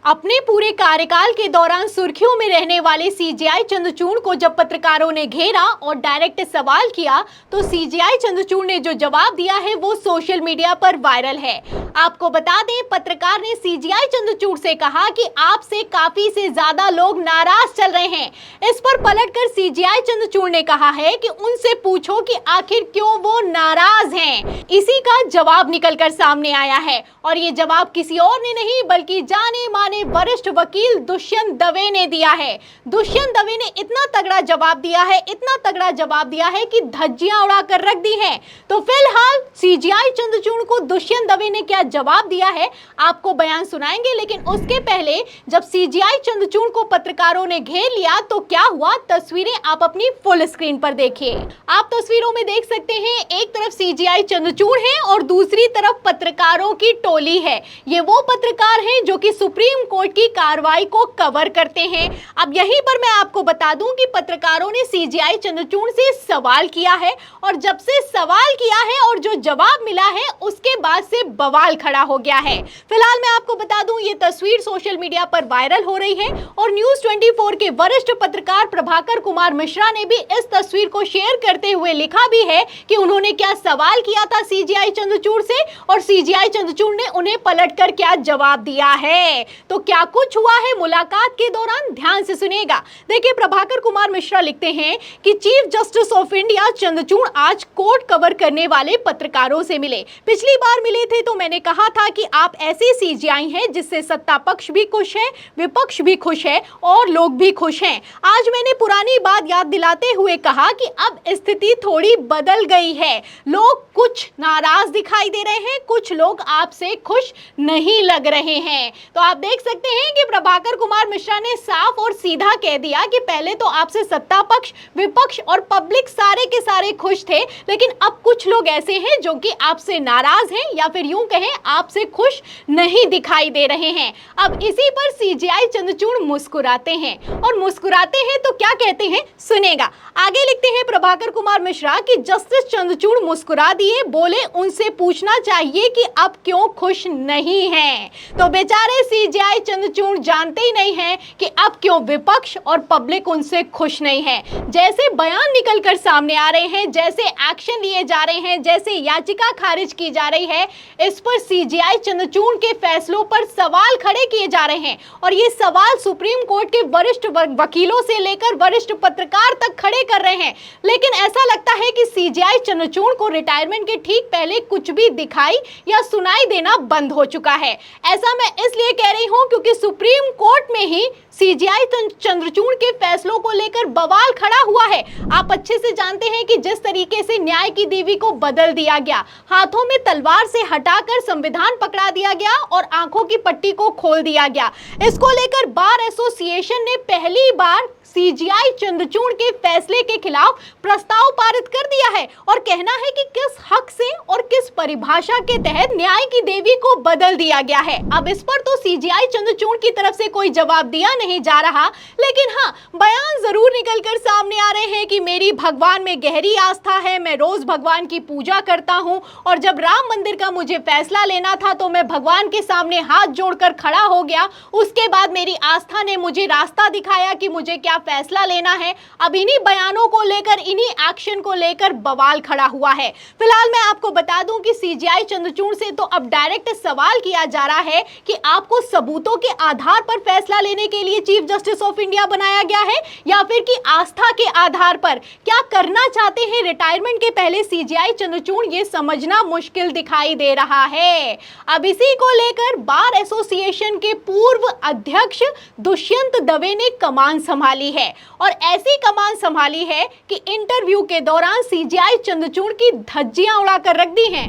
अपने पूरे कार्यकाल के दौरान सुर्खियों में रहने वाले सीजेआई चंद्रचूड़ को जब पत्रकारों ने घेरा और डायरेक्ट सवाल किया तो सीजेआई चंद्रचूड़ ने जो जवाब दिया है वो सोशल मीडिया पर वायरल है। आपको बता दें, पत्रकार ने सीजेआई चंद्रचूड़ से कहा कि आपसे काफी से ज्यादा लोग नाराज चल रहे हैं। इस पर पलटकर सीजेआई चंद्रचूड़ ने कहा है कि उनसे पूछो कि आखिर क्यों वो नाराज हैं। इसी का जवाब निकलकर सामने आया है और ये जवाब किसी और ने नहीं बल्कि जाने माने वरिष्ठ वकील दुष्यंत दवे ने दिया है। दुष्यंत दवे ने इतना तगड़ा जवाब दिया है कि धज्जियां उड़ाकर रख दी हैं। तो फिलहाल सीजेआई चंद्रचूड़ को दुष्यंत दवे ने क्या जवाब दिया है आपको बयान सुनाएंगे, लेकिन उसके पहले जब सीजेआई चंद्रचूड़ को पत्रकारों ने घेर लिया तो क्या हुआ, तस्वीरें आप अपनी फुल स्क्रीन पर देखिए। आप तस्वीरों में देख सकते हैं, एक तरफ सीजेआई चंद्रचूड़ है और दूसरी तरफ पत्रकारों की टोली है। ये वो पत्रकार हैं जो कि सुप्रीम कोर्ट की कार्रवाई को कवर करते हैं। अब यहीं पर मैं आपको बता दूं कि पत्रकारों ने सीजेआई चंद्रचूड़ से सवाल किया है और जब से सवाल किया है और जो जवाब मिला है उसके बाद से बवाल खड़ा हो गया है। फिलहाल मैं आपको बता दूं, ये तस्वीर सोशल मीडिया पर वायरल हो रही है और न्यूज़ 24 के वरिष्ठ पत्रकार प्रभाकर कुमार मिश्रा ने भी इस तस्वीर को शेयर करते हुए लिखा भी है कि उन्होंने क्या सवाल किया था सीजेआई चंद्रचूड़ से और सीजेआई चंद्रचूड़ ने उन्हें पलटकर क्या जवाब दिया है। तो क्या कुछ हुआ है मुलाकात के दौरान, ध्यान से सुनिएगा। देखिए, प्रभाकर कुमार मिश्रा लिखते हैं कि chief justice of India Chandrachud आज कोर्ट कवर करने वाले पत्रकारों से मिले। पिछली बार मिले थे तो मैंने कहा था कि आप ऐसे सीजेआई हैं जिससे सत्ता पक्ष भी खुश है, विपक्ष भी खुश है और लोग भी खुश हैं। आज मैंने पुरानी बात याद दिलाते हुए कहा कि अब स्थिति थोड़ी बदल गई है। लोग कुछ नाराज दिखाई दे रहे हैं, कुछ लोग आपसे खुश नहीं लग रहे हैं। तो आप देख सकते हैं कि प्रभाकर कुमार मिश्रा ने साफ और सीधा कह दिया कि पहले तो आपसे सत्ता पक्ष, विपक्ष और पब्लिक सारे के सारे खुश थे, लेकिन अब कुछ लोग ऐसे हैं जो कि आपसे नाराज हैं या फिर यूं कहें आपसे खुश नहीं दिखाई दे रहे हैं। अब इसी पर सीजेआई चंद्रचूड़ मुस्कुराते हैं और मुस्कुराते हैं तो क्या कहते हैं सुनेगा। आगे लिखते हैं प्रभाकर कुमार मिश्रा कि जस्टिस चंद्रचूड़ मुस्कुरा दिए, बोले उनसे पूछना चाहिए कि अब क्यों खुश नहीं हैं। तो बेचारे सीजेआई चंद्रचूड़ जानते ही नहीं हैं कि अब क्यों विपक्ष और पब्लिक उनसे खुश नहीं है। जैसे बयान निकलकर सामने आ रहे हैं, जैसे एक्शन लिए जा रहे हैं, जैसे याचिका खारिज की जा रही है, इस पर सीजेआई चंद्रचूड़ के फैसलों पर सवाल खड़े किए जा रहे हैं और ये सवाल सुप्रीम कोर्ट के वरिष्ठ वकीलों से लेकर वरिष्ठ पत्रकार तक खड़े कर रहे हैं। लेकिन ऐसा लगता है कि सीजेआई चंद्रचूड़ को रिटायरमेंट के ठीक पहले कुछ भी दिखाई या सुनाई देना बंद हो चुका है। ऐसा मैं इसलिए कह रही हूं क्योंकि सुप्रीम कोर्ट में ही सीजेआई चंद्रचूड़ के फैसलों को लेकर बवाल खड़ा हुआ है। आप अच्छे से जानते हैं कि जिस तरीके से न्याय की देवी को बदल दिया गया, हाथों में तलवार से हटाकर संविधान पकड़ा दिया गया और आंखों की पट्टी को खोल दिया गया, इसको लेकर बार एसोसिएशन ने पहली बार सीजेआई चंद्रचूड़ के फैसले के खिलाफ प्रस्ताव पारित कर दिया है और कहना है कि किस हक से और किस परिभाषा के तहत न्याय की देवी को बदल दिया गया है। अब इस पर तो सीजेआई चंद्रचूड़ की तरफ से कोई जवाब दिया नहीं जा रहा, लेकिन हाँ, बयान जरूर निकलकर सामने आ रहे हैं कि मेरी भगवान में गहरी आस्था है, मैं रोज भगवान की पूजा करता हूँ और जब राम मंदिर का मुझे फैसला लेना था तो मैं भगवान के सामने हाथ जोड़कर खड़ा हो गया। उसके बाद मेरी आस्था ने मुझे रास्ता दिखाया कि मुझे क्या फैसला लेना है। अब इन्हीं बयानों को लेकर, इन्हीं एक्शन को लेकर बवाल खड़ा हुआ है। फिलहाल मैं आपको बता दूं कि सीजेआई चंद्रचूड़ से तो अब डायरेक्ट सवाल किया जा रहा है कि आपको सबूतों के आधार पर फैसला लेने के लिए चीफ जस्टिस ऑफ इंडिया बनाया गया है या फिर कि आस्था के आधार पर क्या करना चाहते हैं रिटायरमेंट के पहले सीजेआई चंद्रचूड़, ये समझना मुश्किल दिखाई दे रहा है। अब इसी को लेकर बार एसोसिएशन के पूर्व अध्यक्ष दुष्यंत दवे ने कमान संभाली है और ऐसी कमान संभाली है कि इंटरव्यू के दौरान सीजेआई चंद्रचूड़ की धज्जियां उड़ाकर रख दी हैं।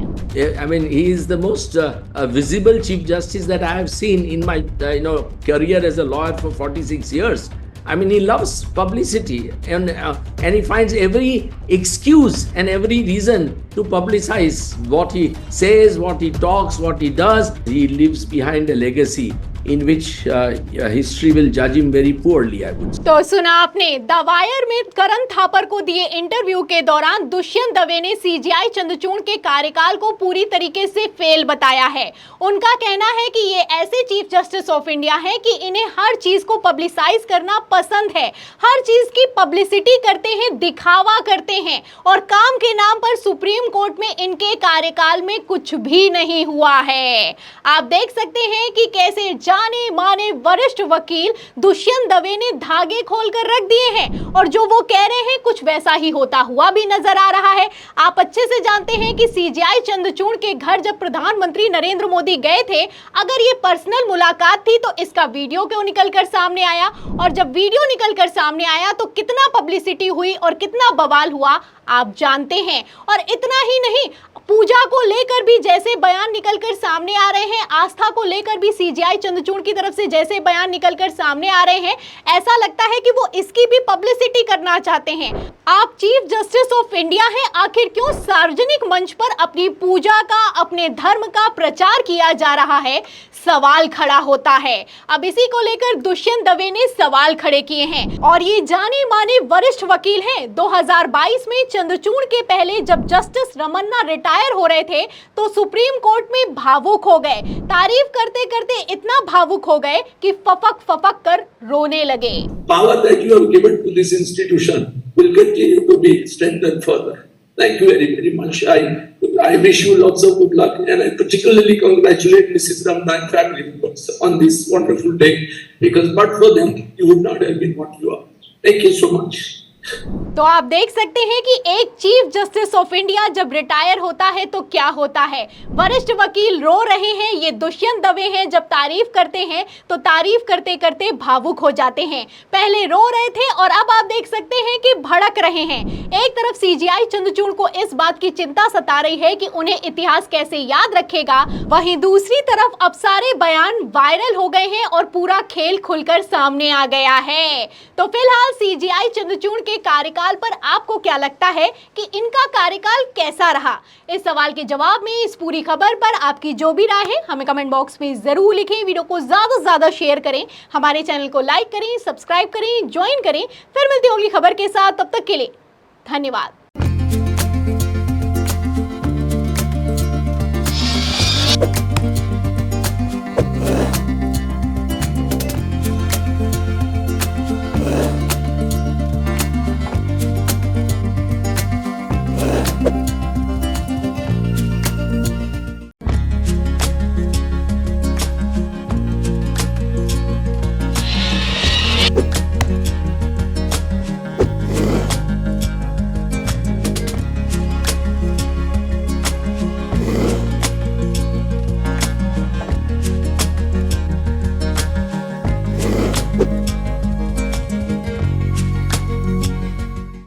I mean, he is the most visible Chief Justice that I have seen in my career as a lawyer for 46 years. I mean, he loves publicity and he finds every excuse and every reason to publicize what he says, what he talks, what he does. He leaves behind a legacy. in which history will judge him very poorly, I would say. तो सुना आपने the wire में करण थापर को दिए interview के दौरान दुष्यंत दवे ने CJI Chandrachud के कार्यकाल को पूरी तरीके से फेल बताया है। उनका कहना है कि ये ऐसे चीफ जस्टिस ऑफ इंडिया हैं कि इन्हें हर चीज को पब्लिसाइज करना पसंद है, हर चीज की पब्लिसिटी करते हैं, दिखावा करते हैं और काम के नाम पर सुप्रीम कोर्ट में इनके कार्यकाल में कुछ भी नहीं हुआ है। आप देख सकते हैं कि कैसे जाने माने वरिष्ठ वकील दुष्यंत दवे ने धागे खोलकर रख दिए हैं और जो वो कह रहे हैं कुछ वैसा ही होता हुआ भी नजर आ रहा है। आप अच्छे से जानते हैं कि सीजेआई चंद्रचूड़ के घर जब प्रधानमंत्री नरेंद्र मोदी गए थे, अगर ये पर्सनल मुलाकात थी तो इसका वीडियो क्यों निकलकर सामने आया, और जब वीडियो निकलकर सामने आया तो कितना पब्लिसिटी हुई और कितना बवाल हुआ आप जानते हैं। और इतना ही नहीं, पूजा को लेकर भी जैसे बयान निकलकर सामने आ रहे हैं, आस्था को लेकर भी सीजेआई चंद्रचूड़ की तरफ से जैसे बयान निकलकर सामने आ रहे हैं, ऐसा लगता है कि वो इसकी भी पब्लिसिटी करना चाहते हैं। आप चीफ जस्टिस ऑफ इंडिया हैं, आखिर क्यों सार्वजनिक मंच पर अपनी पूजा का, अपने धर्म का प्रचार किया जा रहा है, सवाल खड़ा होता है। अब इसी को लेकर दुष्यंत दवे ने सवाल खड़े किए हैं और ये जाने माने वरिष्ठ वकील हैं। 2022 में चंद्रचूड़ के पहले जब जस्टिस रमन्ना रिटायर हो रहे थे तो सुप्रीम कोर्ट में भावुक हो गए, तारीफ करते करते इतना भावुक हो गए कि फपक फपक कर रोने लगे। Power that you have given to this institution will continue to be strengthened further. Thank you very, very much. I wish you lots of good luck, and I particularly congratulate Mrs. Ramdan family members on this wonderful day, because but for them, you would not have been what you are. Thank you so much. तो आप देख सकते हैं कि एक chief justice of India जब retire होता है तो क्या होता है। वरिष्ठ वकील रो रहे हैं, ये दुष्यंत दवे हैं, जब तारीफ करते हैं तो तारीफ करते करते भावुक हो जाते हैं। पहले रो रहे थे और अब आप देख सकते हैं कि भड़क रहे हैं। एक तरफ सीजेआई चंद्रचूड़ को इस बात की चिंता सता रही है कि उन्हें इतिहास कैसे याद रखेगा, वहीं दूसरी तरफ अब सारे बयान वायरल हो गए हैं और पूरा खेल खुलकर सामने आ गया है। तो फिलहाल सीजेआई चंद्रचूड़ के कार्यकाल पर आपको क्या लगता है कि इनका कार्यकाल कैसा रहा? इस सवाल के जवाब में इस पूरी खबर पर आपकी जो भी राय है हमें कमेंट बॉक्स में जरूर लिखें। वीडियो को ज्यादा से ज्यादा शेयर करें, हमारे चैनल को लाइक करें, सब्सक्राइब करें, ज्वाइन करें। फिर मिलते हैं अगली खबर के साथ, तब तक के लिए धन्यवाद।